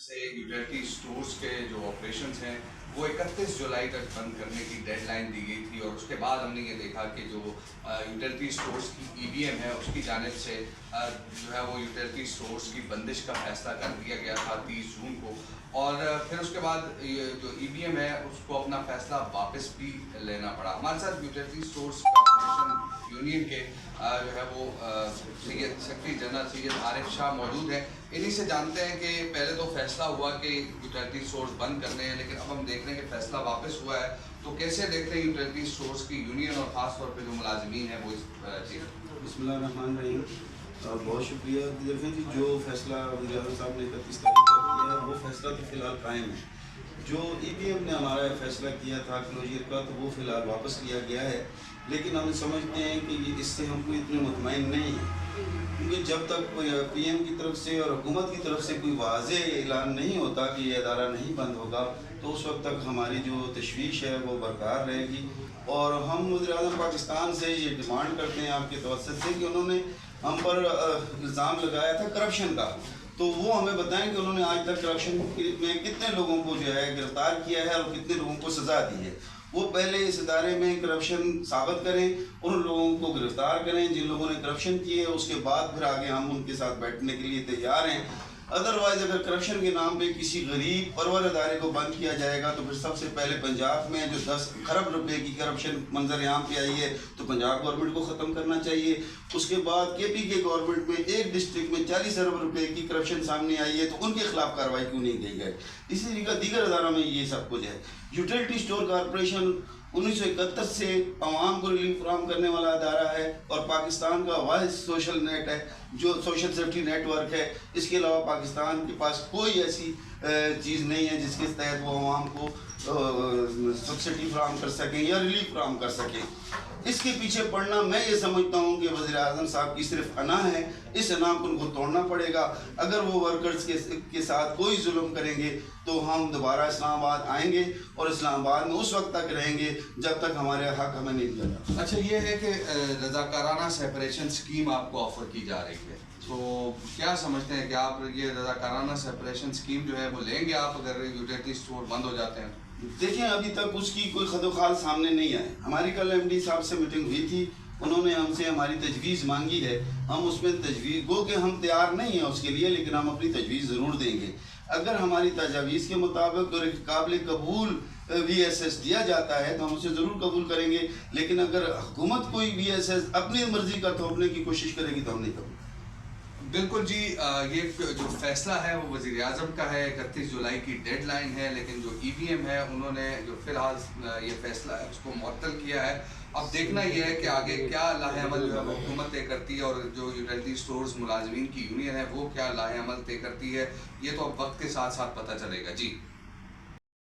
سے utility stores کے جو آپریشنز ہیں وہ 31 جولائی تک بند کرنے کی ڈیڈ لائن دی گئی تھی، اور اس کے بعد ہم نے یہ دیکھا کہ جو یوٹیلیٹی سٹورز کی EBM ہے اس کی جانب سے جو ہے وہ یوٹیلیٹی سٹورز کی بندش کا فیصلہ کر دیا گیا تھا 30 جون کو، اور پھر اس کے بعد جو EBM ہے اس کو اپنا فیصلہ واپس بھی لینا پڑا۔ ہمارے ساتھ یوٹیلیٹی سٹورز کارپوریشن یونین کے جو ہے وہ سیکرٹری جنرل سید عارف شاہ موجود ہیں۔ انہی سے جانتے ہیں کہ پہلے تو فیصلہ ہوا کہ یوٹیلیٹی سٹورز بند کرنے ہیں، لیکن اب ہم دیکھ رہے ہیں کہ فیصلہ واپس ہوا ہے، تو کیسے دیکھتے ہیں یوٹیلیٹی سٹورز کی یونین اور خاص طور پہ جو ملازمین ہیں وہ اس چیز؟ بسم اللہ الرحمن الرحیم۔ بہت شکریہ۔ دیکھیں جی، جو فیصلہ وزیر اعظم صاحب نے 31 تاریخ کو کیا ہے وہ فیصلہ تو فی الحال قائم ہے۔ جو EBM نے ہمارا فیصلہ کیا تھا کلوجر کا، تو وہ فی الحال واپس لیا گیا ہے، لیکن ہم سمجھتے ہیں کہ اس سے ہم کوئی اتنے مطمئن نہیں ہیں، کیونکہ جب تک PM کی طرف سے اور حکومت کی طرف سے کوئی واضح اعلان نہیں ہوتا کہ یہ ادارہ نہیں بند ہوگا، تو اس وقت تک ہماری جو تشویش ہے وہ برقرار رہے گی۔ اور ہم وزیر اعظم پاکستان سے یہ ڈیمانڈ کرتے ہیں آپ کے توسط سے کہ انہوں نے ہم پر الزام لگایا تھا کرپشن کا، تو وہ ہمیں بتائیں کہ انہوں نے آج تک کرپشن میں کتنے لوگوں کو جو ہے گرفتار کیا ہے اور کتنے لوگوں کو سزا دی ہے۔ وہ پہلے اس ادارے میں کرپشن ثابت کریں، ان لوگوں کو گرفتار کریں جن لوگوں نے کرپشن کی ہے، اس کے بعد پھر آگے ہم ان کے ساتھ بیٹھنے کے لیے تیار ہیں۔ ادروائز اگر کرپشن کے نام پہ کسی غریب پرور ادارے کو بند کیا جائے گا، تو پھر سب سے پہلے پنجاب میں جو 10 کھرب روپے کی کرپشن منظر عام پہ آئی ہے تو پنجاب گورنمنٹ کو ختم کرنا چاہیے۔ اس کے بعد KPK گورنمنٹ میں ایک ڈسٹرکٹ میں 40 ارب روپے کی کرپشن سامنے آئی ہے، تو ان کے خلاف کارروائی کیوں نہیں کی گئی؟ اسی طریقہ دیگر اداروں میں یہ سب کچھ ہے۔ یوٹیلیٹی سٹور کارپوریشن 1931 سے عوام کو ریلیف فراہم کرنے والا ادارہ ہے، اور پاکستان کا واحد سوشل نیٹ ہے جو سوشل سیفٹی نیٹ ورک ہے۔ اس کے علاوہ پاکستان کے پاس کوئی ایسی چیز نہیں ہے جس کے تحت وہ عوام کو سبسڈی فراہم کر سکیں یا ریلیف فراہم کر سکیں۔ اس کے پیچھے پڑنا میں یہ سمجھتا ہوں کہ وزیر اعظم صاحب کی صرف انا ہے، اس انا کو ان کو توڑنا پڑے گا۔ اگر وہ ورکرز کے ساتھ کوئی ظلم کریں گے تو ہم دوبارہ اسلام آباد آئیں گے، اور اسلام آباد میں اس وقت تک رہیں گے جب تک ہمارے حق ہمیں نہیں دیا جاتا۔ اچھا، یہ ہے کہ رضاکارانہ سیپریشن اسکیم آپ کو آفر کی جا رہی ہے، تو کیا سمجھتے ہیں کہ آپ یہ رضاکارانہ سیپریشن اسکیم جو ہے وہ لیں گے آپ اگر یوٹیلیٹی سٹور بند ہو جاتے ہیں؟ دیکھیں، ابھی تک اس کی کوئی خد و خال سامنے نہیں آئے۔ ہماری کل MD صاحب سے میٹنگ ہوئی تھی، انہوں نے ہم سے ہماری تجویز مانگی ہے، ہم اس میں تجویز گو کہ ہم تیار نہیں ہیں اس کے لیے، لیکن ہم اپنی تجویز ضرور دیں گے۔ اگر ہماری تجاویز کے مطابق اور ایک قابل قبول VSS دیا جاتا ہے تو ہم اسے ضرور قبول کریں گے، لیکن اگر حکومت کوئی VSS اپنی مرضی کا تھوپنے کی کوشش کرے گی تو ہم نہیں کریں گے۔ بالکل جی، یہ جو فیصلہ ہے وہ وزیر اعظم کا ہے، 31 جولائی کی ڈیڈ لائن ہے، لیکن جو EBM ہے انہوں نے جو فی الحال یہ فیصلہ ہے اس کو معطل کیا ہے۔ اب دیکھنا یہ ہے کہ آگے کیا لاہ عمل جو ہے وہ حکومت طے کرتی ہے، اور جو یوٹیلیٹی سٹورز ملازمین کی یونین ہے وہ کیا لاہ عمل طے کرتی ہے، یہ تو اب وقت کے ساتھ ساتھ پتہ چلے گا۔ جی